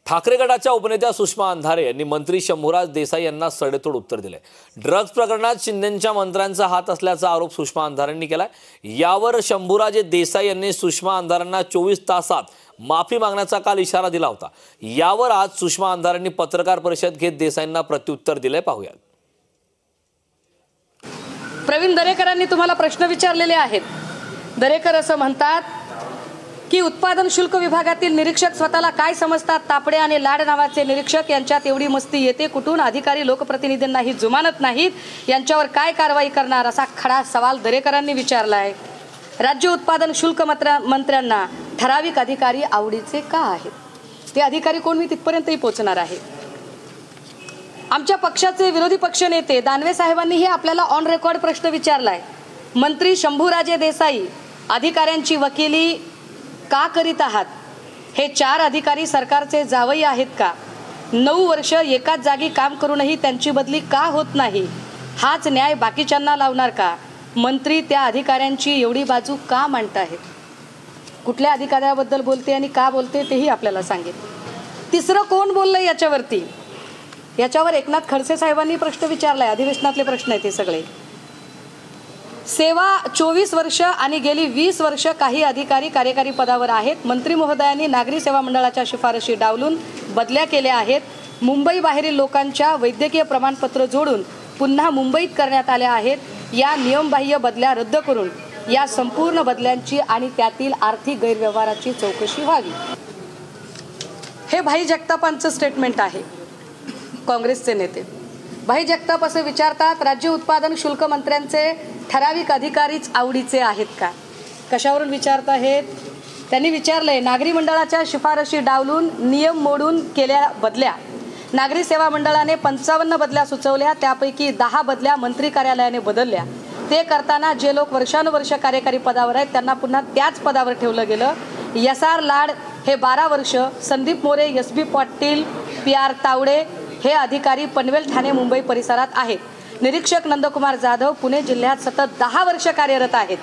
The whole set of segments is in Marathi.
ठाकरे गटाच्या उपनेत्या सुषमा अंधारे यांनी मंत्री शंभूराज देसाई यांना सडेतोड उत्तर दिले। ड्रग्ज प्रकरणात शिंदेंच्या मंत्र्यांचा हात असल्याचा आरोप सुषमा अंधारेंनी केलाय। यावर शंभूराजे देसाई यांनी सुषमा अंधारेंना 24 तासात माफी मागण्याचा काल इशारा दिला होता। यावर आज सुषमा अंधारेंनी पत्रकार परिषद घेत देसाईंना प्रत्युत्तर दिले। पाहूया। प्रवीण दरेकरांनी तुम्हाला प्रश्न विचारलेले आहेत। दरेकर असं म्हणतात की उत्पादन शुल्क विभागातील निरीक्षक स्वतःला काय समजतात, तापडे आणि लाड नावाचे निरीक्षक यांच्यात एवढी मस्ती येते कुठून, अधिकारी लोकप्रतिनिधींनाही जुमानत नाहीत, यांच्यावर काय कारवाई करणार, असा खडा सवाल दरेकरांनी विचारला आहे। राज्य उत्पादन शुल्क मंत्र्यांना ठराविक अधिकारी आवडीचे का आहेत, ते अधिकारी कोण मी तिथपर्यंतही पोहोचणार आहे। आमच्या पक्षाचे विरोधी पक्षनेते दानवे साहेबांनीही आपल्याला ऑन रेकॉर्ड प्रश्न विचारलाय। मंत्री शंभूराजे देसाई अधिकाऱ्यांची वकिली का करीत आहात? हे 4 अधिकारी सरकारचे जावई आहेत का? 9 वर्ष एकाच जागी काम करूनही त्यांची बदली का होत नाही? हाच न्याय बाकीच्यांना लावणार का? मंत्री त्या अधिकाऱ्यांची एवढी बाजू का मांडत आहेत? कुठल्या अधिकाऱ्याबद्दल बोलते आणि का बोलते तेही आपल्याला सांगेल। तिसरं कोण बोललंय याच्यावरती? याच्यावर एकनाथ खडसे साहेबांनी प्रश्न विचारलाय। अधिवेशनातले प्रश्न आहेत हे सगळे। सेवा 24 वर्ष आणि गेली 20 वर्ष काही अधिकारी कार्यकारी पदावर आहेत। मंत्री महोदयांनी नागरी सेवा मंडळाच्या शिफारशी डावलून बदल्या केल्या आहेत। मुंबई बाहेरील लोकांच्या वैद्यकीय प्रमाणपत्र जोडून पुन्हा मुंबईत करण्यात आल्या आहेत। या नियमबाह्य बदल्या रद्द करून या संपूर्ण बदल्यांची आणि त्यातील आर्थिक गैरव्यवहाराची चौकशी व्हावी। हे भाई जगतापांचं स्टेटमेंट आहे। काँग्रेसचे नेते भाई जगताप असे विचारतात, राज्य उत्पादन शुल्क मंत्र्यांचे ठराविक अधिकारीच आवडीचे आहेत का? कशावरून विचारत आहेत? त्यांनी विचारलंय नागरी मंडळाच्या शिफारशी डावलून नियम मोडून केल्या बदल्या। नागरी सेवा मंडळाने 55 बदल्या सुचवल्या, त्यापैकी 10 बदल्या मंत्री कार्यालयाने बदलल्या। ते करताना जे लोक वर्षानुवर्ष कार्यकारी पदावर आहेत त्यांना पुन्हा त्याच पदावर ठेवलं गेलं। SR लाड हे 12 वर्ष, संदीप मोरे, SB पाटील, PR तावडे हे अधिकारी पनवेल, ठाणे, मुंबई परिसरात आहेत। निरीक्षक नंदकुमार जाधव पुणे जिल्ह्यात सतत 10 वर्ष कार्यरत आहेत।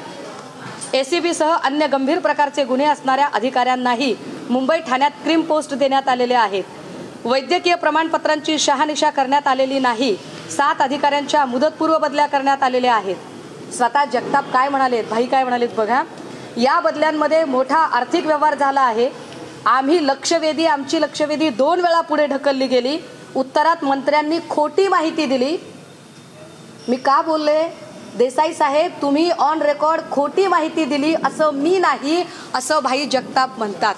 ACB सह अन्य गंभीर प्रकारचे गुन्हे असणाऱ्या अधिकाऱ्यांनाही मुंबई ठाण्यात क्रीम पोस्ट देण्यात आलेले आहेत। वैद्यकीय प्रमाणपत्रांची शहानिशा करण्यात आलेली नाही। 7 अधिकाऱ्यांच्या मुदतपूर्व बदल्या करण्यात आलेल्या आहेत। स्वतः जगताप काय म्हणालेत, भाई काय म्हणालेत बघा, या बदल्यांमध्ये मोठा आर्थिक व्यवहार झाला आहे। आमची लक्षवेधी 2 वेळा पुढे ढकलली गेली। उत्तरात मंत्र्यांनी खोटी माहिती दिली। मी का बोलले? देसाई साहेब तुम्ही ऑन रेकॉर्ड खोटी माहिती दिली असं मी नाही, असं भाई जगताप म्हणतात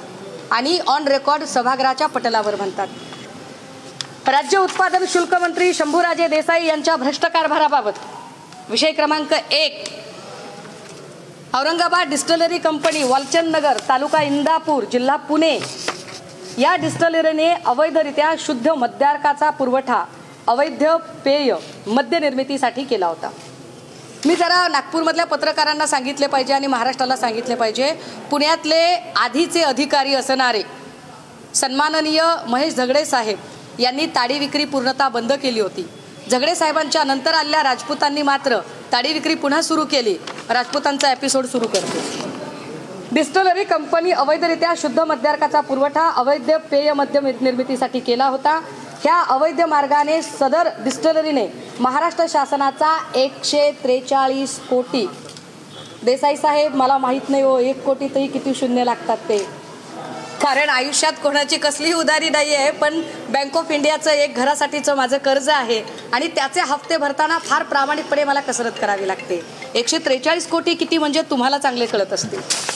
आणि ऑन रेकॉर्ड सभागृहाच्या पटलावर म्हणतात। राज्य उत्पादन शुल्क मंत्री शंभूराजे देसाई यांच्या भ्रष्ट कारभाराबाबत विषय क्रमांक 1, औरंगाबाद डिस्टिलरी कंपनी वालचंद नगर, तालुका इंदापूर, जिल्हा पुणे या डिस्टिलरीने अवैधरित्या शुद्ध मद्यार्काचा पुरवठा अवैध पेय मद्य निर्मितीसाठी केला होता। मी जरा नागपूरमधल्या पत्रकारांना सांगितले पाहिजे आणि महाराष्ट्राला सांगितले पाहिजे, पुण्यातले आधीचे अधिकारी असणारे सन्माननीय महेश झगडे साहेब यांनी ताडी विक्री पूर्णतः बंद केली होती। झगडे साहेबांच्या नंतर आलेल्या राजपूतांनी मात्र ताडी विक्री पुन्हा सुरू केली। राजपूतांचा एपिसोड सुरू करतो। डिस्टिलरी कंपनी अवैधरित्या शुद्ध मद्यार्काचा पुरवठा अवैध पेय मद्य निर्मितीसाठी केला होता। ह्या अवैध मार्गाने सदर डिस्टिलरीने महाराष्ट्र शासनाचा 143 कोटी, देसाई साहेब मला माहित नाही हो 1 कोटीतही किती शून्य लागतात ते, कारण आयुष्यात कोणाची कसलीही उधारी नाही आहे, पण बँक ऑफ इंडियाचं एक घरासाठीचं माझं कर्ज आहे आणि त्याचे हप्ते भरताना फार प्रामाणिकपणे मला कसरत करावी लागते। 143 कोटी किती म्हणजे तुम्हाला चांगले कळत असते।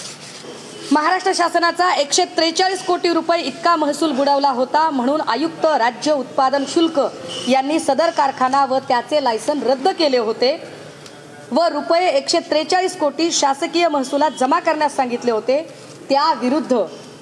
महाराष्ट्र शासनाचा 143 कोटी रुपये इतका महसूल बुडवला होता, म्हणून आयुक्त राज्य उत्पादन शुल्क यांनी सदर कारखाना व त्याचे लायसन रद्द केले होते व रुपये 143 कोटी शासकीय महसुलात जमा करण्यास सांगितले होते। त्या विरुद्ध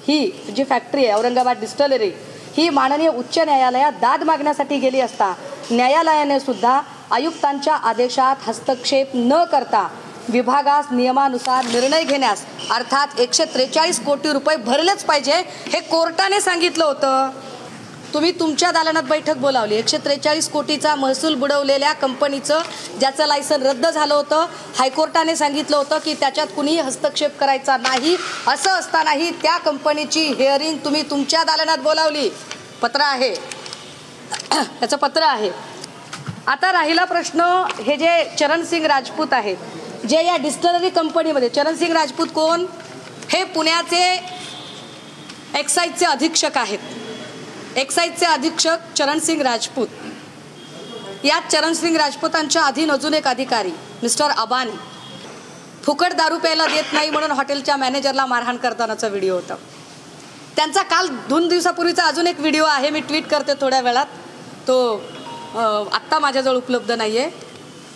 ही जी फॅक्टरी आहे औरंगाबाद डिस्टिलरी ही माननीय उच्च न्यायालयात दाद मागण्यासाठी गेली असता न्यायालयाने सुद्धा आयुक्तांच्या आदेशात हस्तक्षेप न करता विभागास नियमानुसार निर्णय घेण्यास अर्थात 143 कोटी रुपये भरलेच पाहिजे हे कोर्टाने सांगितलं होतं। तुम्ही तुमच्या दालनात बैठक बोलावली, 143 कोटीचा महसूल बुडवलेल्या कंपनीचं ज्याचं लायसन रद्द झालं होतं, हायकोर्टाने सांगितलं होतं की त्याच्यात कुणीही हस्तक्षेप करायचा नाही। असं असतानाही त्या कंपनीची हिअरिंग तुम्ही तुमच्या दालनात बोलावली। पत्र आहे त्याचं पत्र आहे. आता राहिला प्रश्न, हे जे चरणसिंग राजपूत आहेत जे या डिस्टलरी कंपनीमध्ये, चरणसिंग राजपूत कोण? हे पुण्याचे एक्साईजचे अधीक्षक आहेत. एक्साईजचे अधीक्षक चरणसिंग राजपूत. या चरणसिंग राजपूतांच्या अधीन अजून एक अधिकारी मिस्टर अबानी फुकट दारू प्यायला देत नाही म्हणून हॉटेलच्या मॅनेजरला मारहाण करतानाचा व्हिडिओ होता. त्यांचा काल 2 दिवसापूर्वीचा अजून एक व्हिडिओ आहे, मी ट्विट करते थोड्या वेळात, तो आत्ता माझ्याजवळ उपलब्ध नाही आहे.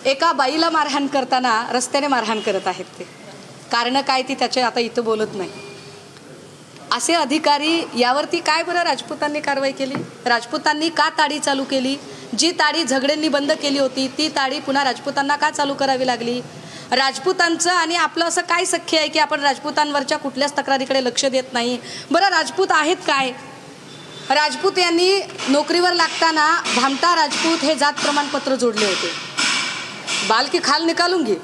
एका बाईला मारहाण करताना रस्त्याने मारहाण करत आहेत ते. कारणं काय ती त्याचे आता इथं बोलत नाही. असे अधिकारी, यावरती काय बरं राजपूतांनी कारवाई केली? राजपूतांनी का ताडी चालू केली? जी ताडी झगड्यांनी बंद केली होती ती ताडी पुन्हा राजपूतांना का चालू करावी लागली? राजपूतांचं आणि आपलं असं काय सख्य आहे की आपण राजपूतांवरच्या कुठल्याच तक्रारीकडे लक्ष देत नाही? बरं, राजपूत आहेत काय? राजपूत यांनी नोकरीवर लागताना भामटा राजपूत हे जात प्रमाणपत्र जोडले होते. बाल की खाल निकालूंगी,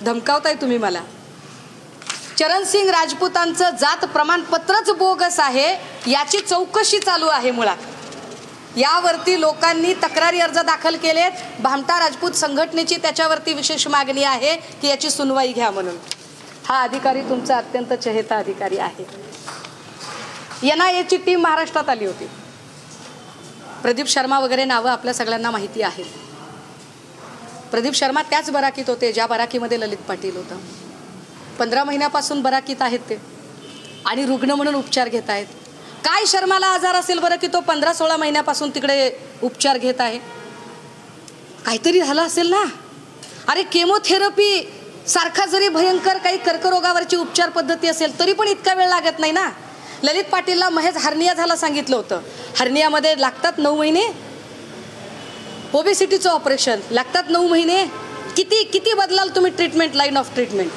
धमकावताय तुम्ही मला. चरणसिंग राजपूतांचं जात प्रमाणपत्रच बोगस आहे याची चौकशी चालू आहे. मुळात यावरती लोकांनी तक्रारी अर्ज दाखल केलेत. भामटा राजपूत संघटनेची त्याच्यावरती विशेष मागणी आहे की याची सुनवाई घ्या म्हणून. हा अधिकारी तुमचा अत्यंत चहेता अधिकारी आहे. NIAची टीम महाराष्ट्रात आली होती. प्रदीप शर्मा वगैरे नावं आपल्या सगळ्यांना माहिती आहेत. प्रदीप शर्मा त्याच बराकीत होते ज्या बराकीमध्ये ललित पाटील होता. 15 महिन्यापासून बराकीत आहेत ते आणि रुग्ण म्हणून उपचार घेत आहेत. काय शर्माला आजार असेल बरं की तो 15-16 महिन्यापासून तिकडे उपचार घेत आहे? काहीतरी झालं असेल ना. अरे, केमोथेरपी सारखा जरी भयंकर काही कर्करोगावरची उपचार पद्धती असेल तरी पण इतका वेळ लागत नाही ना. ललित पाटीलला महज हर्निया झाला सांगितलं होतं. हर्नियामध्ये लागतात 9 महिने. ओबेसिटीचं ऑपरेशन लागतात 9 महिने. किती बदलाल तुम्ही ट्रीटमेंट, लाईन ऑफ ट्रीटमेंट?